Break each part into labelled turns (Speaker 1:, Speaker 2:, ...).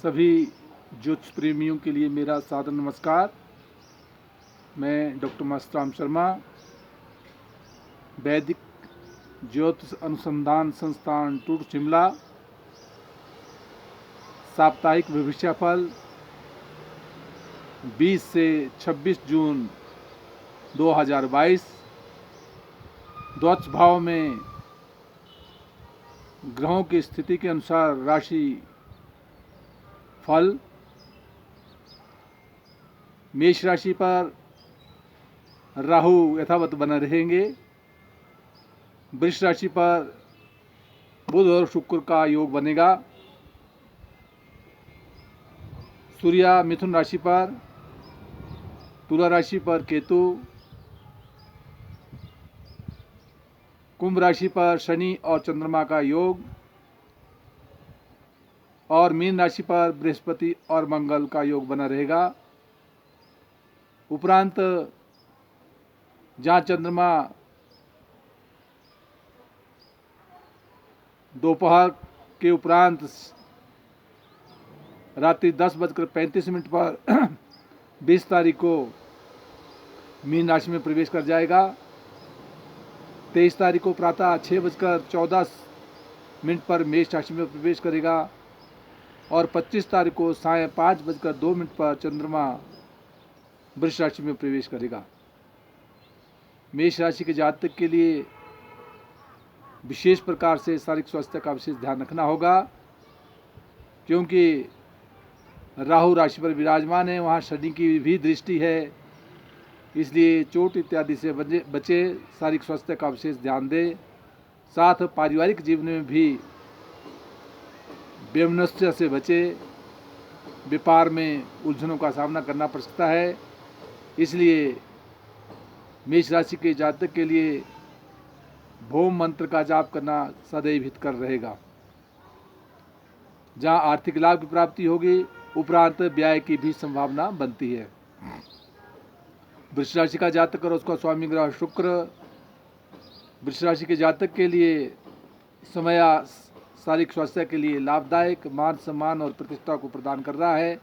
Speaker 1: सभी ज्योतिष प्रेमियों के लिए मेरा सादर नमस्कार। मैं डॉक्टर मास्टर शर्मा, वैदिक ज्योतिष अनुसंधान संस्थान टूट शिमला, साप्ताहिक भविष्यफल 20 से 26 जून 2022। द्वादश भाव में ग्रहों की स्थिति के अनुसार राशि फल। मेष राशि पर राहु यथावत बने रहेंगे। वृष राशि पर बुध और शुक्र का योग बनेगा। सूर्य मिथुन राशि पर, तुला राशि पर केतु, कुंभ राशि पर शनि और चंद्रमा का योग, और मीन राशि पर बृहस्पति और मंगल का योग बना रहेगा। उपरांत जहाँ चंद्रमा दोपहर के उपरांत रात्रि 10:35 पर 20 तारीख को मीन राशि में प्रवेश कर जाएगा। 23 तारीख को प्रातः 6:14 पर मेष राशि में प्रवेश करेगा और 25 तारीख को सायं 5:02 पर चंद्रमा वृष राशि में प्रवेश करेगा। मेष राशि के जातक के लिए विशेष प्रकार से शारीरिक स्वास्थ्य का विशेष ध्यान रखना होगा, क्योंकि राहु राशि पर विराजमान है, वहाँ शनि की भी दृष्टि है, इसलिए चोट इत्यादि से बचे। शारीरिक स्वास्थ्य का विशेष ध्यान दें। साथ पारिवारिक जीवन में भी वैमनस्य से बचे। व्यापार में उलझनों का सामना करना पड़ सकता है, इसलिए मेष राशि के जातक के लिए भौम मंत्र का जाप करना सदैव हितकर रहेगा। जहाँ आर्थिक लाभ की प्राप्ति होगी, उपरांत व्यय की भी संभावना बनती है। वृष राशि का जातक और उसका स्वामी ग्रह शुक्र वृष राशि के जातक के लिए समय शारीरिक स्वास्थ्य के लिए लाभदायक, मान सम्मान और प्रतिष्ठा को प्रदान कर रहा है।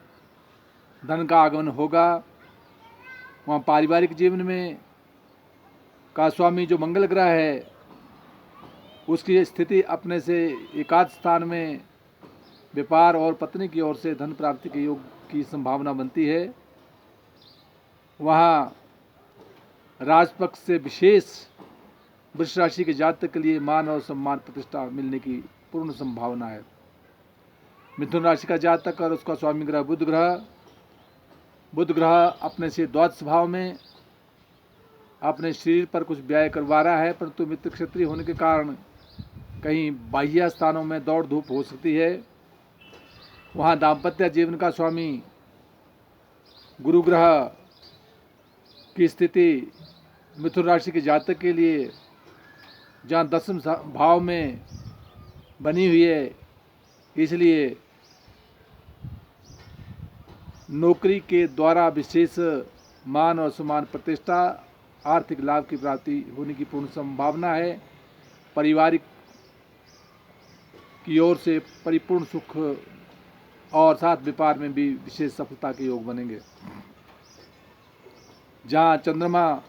Speaker 1: धन का आगमन होगा। वहाँ पारिवारिक जीवन में का स्वामी जो मंगल ग्रह है, उसकी स्थिति अपने से एकादश स्थान में व्यापार और पत्नी की ओर से धन प्राप्ति के योग की संभावना बनती है। वहाँ राजपक्ष से विशेष वृष राशि के जातक के लिए मान और सम्मान प्रतिष्ठा मिलने की पूर्ण संभावना है। मिथुन राशि का जातक और उसका स्वामी ग्रह बुध ग्रह अपने से द्वादश भाव में अपने शरीर पर कुछ व्यय करवा रहा है, परंतु मित्र क्षत्रिय होने के कारण कहीं बाह्य स्थानों में दौड़ धूप हो सकती है। वहाँ दाम्पत्य जीवन का स्वामी गुरु ग्रह की स्थिति मिथुन राशि के जातक के लिए जहाँ दसम भाव में बनी हुई है, इसलिए नौकरी के द्वारा विशेष मान और सम्मान प्रतिष्ठा, आर्थिक लाभ की प्राप्ति होने की पूर्ण संभावना है। पारिवारिक की ओर से परिपूर्ण सुख और साथ व्यापार में भी विशेष सफलता के योग बनेंगे। जहाँ चंद्रमा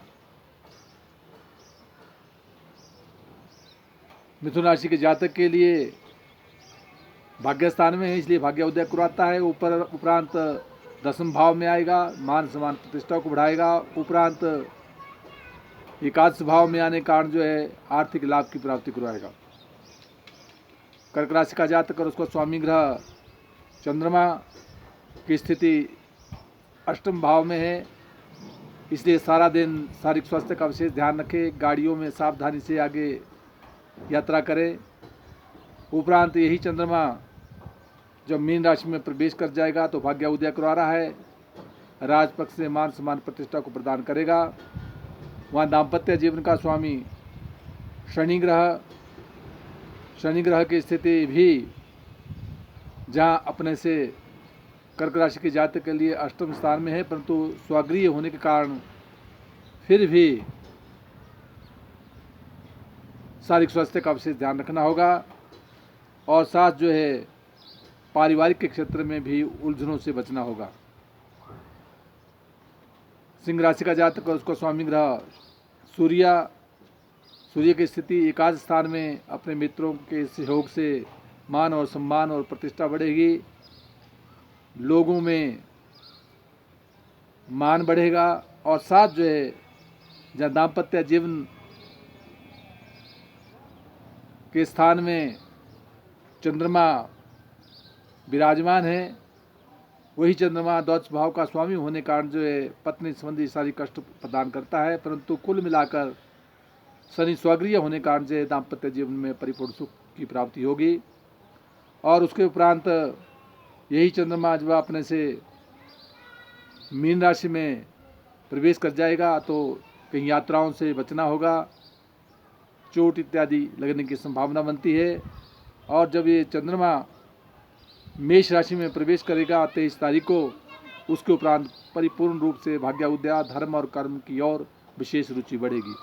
Speaker 1: मिथुन राशि के जातक के लिए भाग्य स्थान में है, इसलिए भाग्य उदय करवाता है। उपरांत दसम भाव में आएगा, मान सम्मान प्रतिष्ठा को बढ़ाएगा। उपरांत एकादश भाव में आने के कारण जो है आर्थिक लाभ की प्राप्ति करवाएगा। कर्क राशि का जातक और उसका स्वामी ग्रह चंद्रमा की स्थिति अष्टम भाव में है, इसलिए सारा दिन शारीरिक स्वास्थ्य का विशेष ध्यान रखें। गाड़ियों में सावधानी से आगे यात्रा करें। उपरांत यही चंद्रमा जब मीन राशि में प्रवेश कर जाएगा तो भाग्य उदय करवा रहा है, राजपक्ष से मान सम्मान प्रतिष्ठा को प्रदान करेगा। वहाँ दाम्पत्य जीवन का स्वामी शनि ग्रह की स्थिति भी जहाँ अपने से कर्क राशि के जातक के लिए अष्टम स्थान में है, परंतु स्वगृह होने के कारण फिर भी शारीरिक स्वास्थ्य का विशेष ध्यान रखना होगा। और साथ जो है पारिवारिक के क्षेत्र में भी उलझनों से बचना होगा। सिंह राशि का जातक और उसका स्वामी ग्रह सूर्य की स्थिति एकादश स्थान में अपने मित्रों के सहयोग से मान और सम्मान और प्रतिष्ठा बढ़ेगी। लोगों में मान बढ़ेगा और साथ जो है जहाँ दाम्पत्य जीवन के स्थान में चंद्रमा विराजमान है, वही चंद्रमा द्वादश भाव का स्वामी होने के कारण जो है पत्नी संबंधी सारी कष्ट प्रदान करता है, परंतु कुल मिलाकर शनि स्वगृह होने के कारण जो है दाम्पत्य जीवन में परिपूर्ण सुख की प्राप्ति होगी। और उसके उपरांत यही चंद्रमा जब अपने से मीन राशि में प्रवेश कर जाएगा तो कहीं यात्राओं से बचना होगा, चोट इत्यादि लगने की संभावना बनती है। और जब ये चंद्रमा मेष राशि में प्रवेश करेगा 23 तारीख को, उसके उपरांत परिपूर्ण रूप से भाग्य उदय, धर्म और कर्म की ओर विशेष रुचि बढ़ेगी।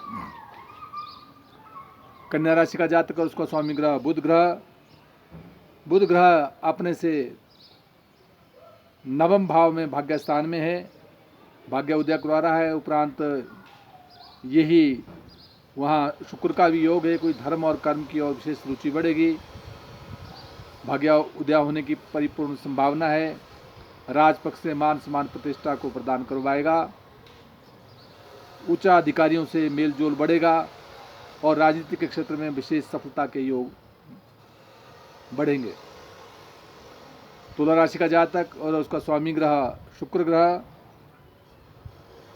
Speaker 1: कन्या राशि का जातक और उसका स्वामी ग्रह बुध ग्रह अपने से नवम भाव में भाग्य स्थान में है, भाग्य उदय करवा रहा है। उपरांत यही वहाँ शुक्र का भी योग है, कोई धर्म और कर्म की ओर विशेष रुचि बढ़ेगी। भाग्य उदय होने की परिपूर्ण संभावना है। राजपक्ष से मान सम्मान प्रतिष्ठा को प्रदान करवाएगा। उच्च अधिकारियों से मेल जोल बढ़ेगा और राजनीति के क्षेत्र में विशेष सफलता के योग बढ़ेंगे। तुला राशि का जातक और उसका स्वामी ग्रह शुक्र ग्रह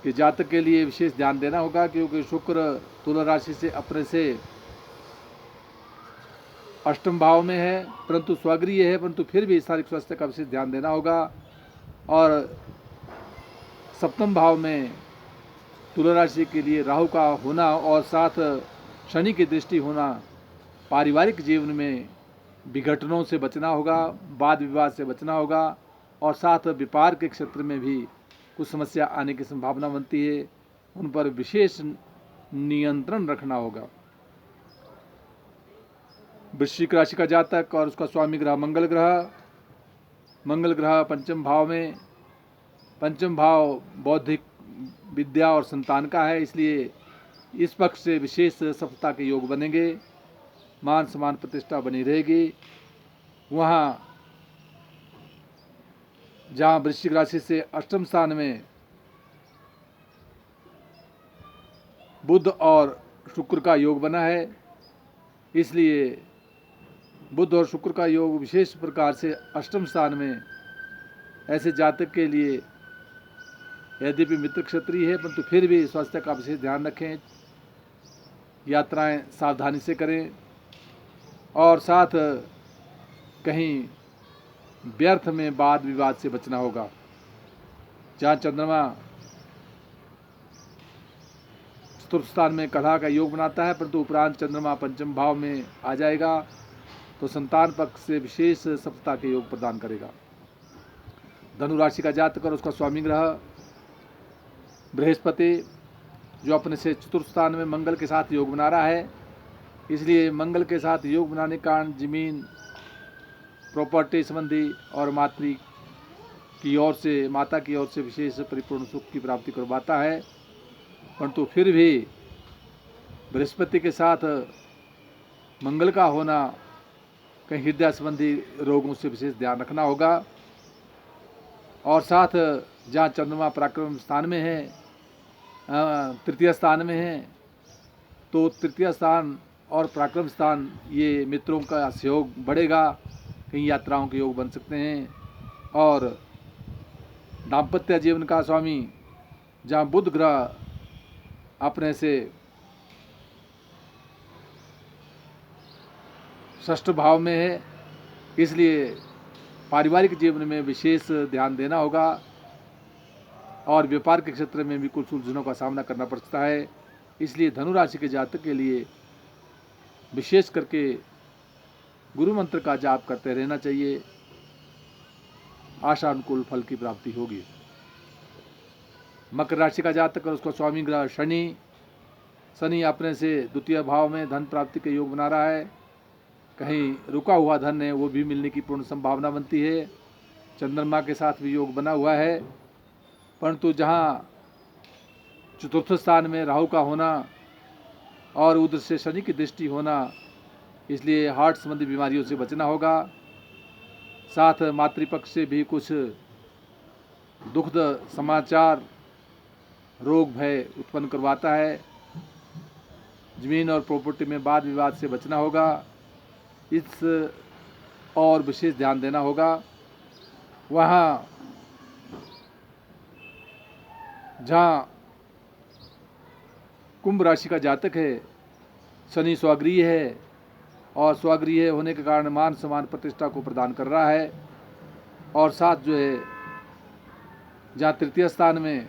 Speaker 1: के जातक के लिए विशेष ध्यान देना होगा, क्योंकि शुक्र तुला राशि से अपने से अष्टम भाव में है, परंतु स्वगृह है, परंतु फिर भी शारीरिक स्वास्थ्य का विशेष ध्यान देना होगा। और सप्तम भाव में तुला राशि के लिए राहु का होना और साथ शनि की दृष्टि होना, पारिवारिक जीवन में विघटनों से बचना होगा, वाद विवाद से बचना होगा और साथ व्यापार के क्षेत्र में भी कुछ समस्या आने की संभावना बनती है, उन पर विशेष नियंत्रण रखना होगा। वृश्चिक राशि का जातक और उसका स्वामी ग्रह मंगल ग्रह पंचम भाव में, पंचम भाव बौद्धिक विद्या और संतान का है, इसलिए इस पक्ष से विशेष सफलता के योग बनेंगे। मान सम्मान प्रतिष्ठा बनी रहेगी। वहाँ जहाँ वृश्चिक राशि से अष्टम स्थान में बुध और शुक्र का योग बना है, इसलिए बुध और शुक्र का योग विशेष प्रकार से अष्टम स्थान में ऐसे जातक के लिए यद्यपि मित्र क्षत्रिय है, परंतु फिर भी स्वास्थ्य का विशेष ध्यान रखें, यात्राएं सावधानी से करें और साथ कहीं व्यर्थ में वाद विवाद से बचना होगा। जहाँ चंद्रमा चतुर्थ स्थान में कलह का योग बनाता है, परंतु उपरांत चंद्रमा पंचम भाव में आ जाएगा तो संतान पक्ष से विशेष सफलता के योग प्रदान करेगा। धनु राशि का जातक और उसका स्वामी ग्रह बृहस्पति जो अपने से चतुर्थ स्थान में मंगल के साथ योग बना रहा है, इसलिए मंगल के साथ योग बनाने के कारण जमीन प्रॉपर्टी संबंधी और माता की ओर से विशेष परिपूर्ण सुख की प्राप्ति करवाता है, परंतु फिर भी बृहस्पति के साथ मंगल का होना कहीं हृदय संबंधी रोगों से विशेष ध्यान रखना होगा। और साथ जहाँ चंद्रमा पराक्रम स्थान में है, तृतीय स्थान में है, तो तृतीय स्थान और पराक्रम स्थान ये मित्रों का सहयोग बढ़ेगा, कहीं यात्राओं के योग बन सकते हैं। और दाम्पत्य जीवन का स्वामी जहाँ बुध ग्रह अपने से षष्ठ भाव में है, इसलिए पारिवारिक जीवन में विशेष ध्यान देना होगा और व्यापार के क्षेत्र में भी कुछ उलझनों का सामना करना पड़ता है। इसलिए धनु राशि के जातक के लिए विशेष करके गुरु मंत्र का जाप करते रहना चाहिए, आशा अनुकूल फल की प्राप्ति होगी। मकर राशि का जातक और उसका स्वामी ग्रह शनि अपने से द्वितीय भाव में धन प्राप्ति के योग बना रहा है, कहीं रुका हुआ धन है वो भी मिलने की पूर्ण संभावना बनती है। चंद्रमा के साथ भी योग बना हुआ है, परंतु जहाँ चतुर्थ स्थान में राहु का होना और उधर से शनि की दृष्टि होना, इसलिए हार्ट संबंधी बीमारियों से बचना होगा। साथ मातृपक्ष से भी कुछ दुखद समाचार, रोग भय उत्पन्न करवाता है। जमीन और प्रॉपर्टी में वाद विवाद से बचना होगा, इस और विशेष ध्यान देना होगा। वहाँ जहाँ कुंभ राशि का जातक है, शनि स्वगृह है और स्वगृह होने के कारण मान सम्मान प्रतिष्ठा को प्रदान कर रहा है। और साथ जो है जहाँ तृतीय स्थान में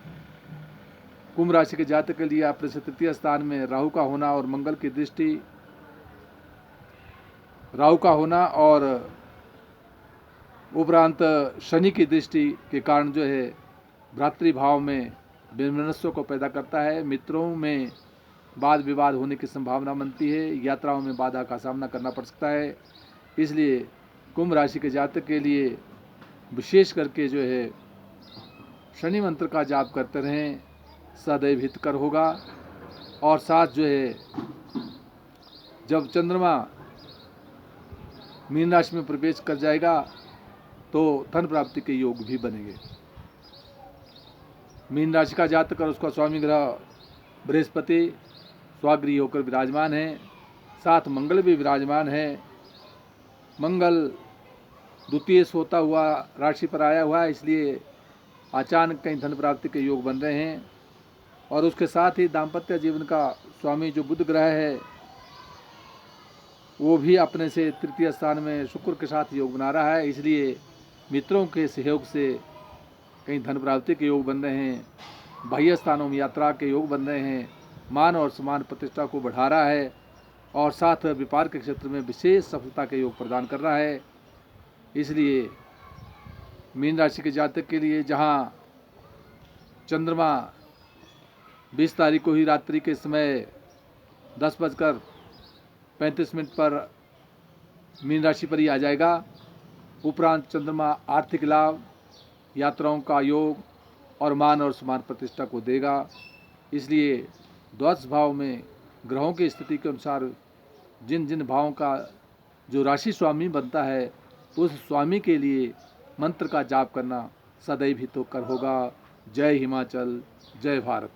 Speaker 1: कुंभ राशि के जातक के लिए अपने से तृतीय स्थान में राहु का होना और मंगल की दृष्टि, राहु का होना और उपरांत शनि की दृष्टि के कारण जो है भ्रातृभाव में वैमनस्य को पैदा करता है। मित्रों में वाद विवाद होने की संभावना बनती है, यात्राओं में बाधा का सामना करना पड़ सकता है। इसलिए कुंभ राशि के जातक के लिए विशेष करके जो है शनि मंत्र का जाप करते रहें, सदैव हितकर होगा। और साथ जो है जब चंद्रमा मीन राशि में प्रवेश कर जाएगा तो धन प्राप्ति के योग भी बनेंगे। मीन राशि का जातक और उसका स्वामी ग्रह बृहस्पति स्वगृह होकर विराजमान है, साथ मंगल भी विराजमान है। मंगल द्वितीय सोता हुआ राशि पर आया हुआ है, इसलिए अचानक कहीं धन प्राप्ति के योग बन रहे हैं। और उसके साथ ही दाम्पत्य जीवन का स्वामी जो बुध ग्रह है वो भी अपने से तृतीय स्थान में शुक्र के साथ योग बना रहा है, इसलिए मित्रों के सहयोग से कहीं धन प्राप्ति के योग बन रहे हैं, बाह्य स्थानों में यात्रा के योग बन रहे हैं, मान और सम्मान प्रतिष्ठा को बढ़ा रहा है और साथ व्यापार के क्षेत्र में विशेष सफलता के योग प्रदान कर रहा है। इसलिए मीन राशि के जातक के लिए जहां चंद्रमा 20 तारीख को ही रात्रि के समय 10:35 पर मीन राशि पर ही आ जाएगा। उपरांत चंद्रमा आर्थिक लाभ, यात्राओं का योग और मान और सम्मान प्रतिष्ठा को देगा। इसलिए द्वादश भाव में ग्रहों की स्थिति के अनुसार जिन जिन भावों का जो राशि स्वामी बनता है उस स्वामी के लिए मंत्र का जाप करना सदैव हितकर होगा। जय हिमाचल, जय भारत।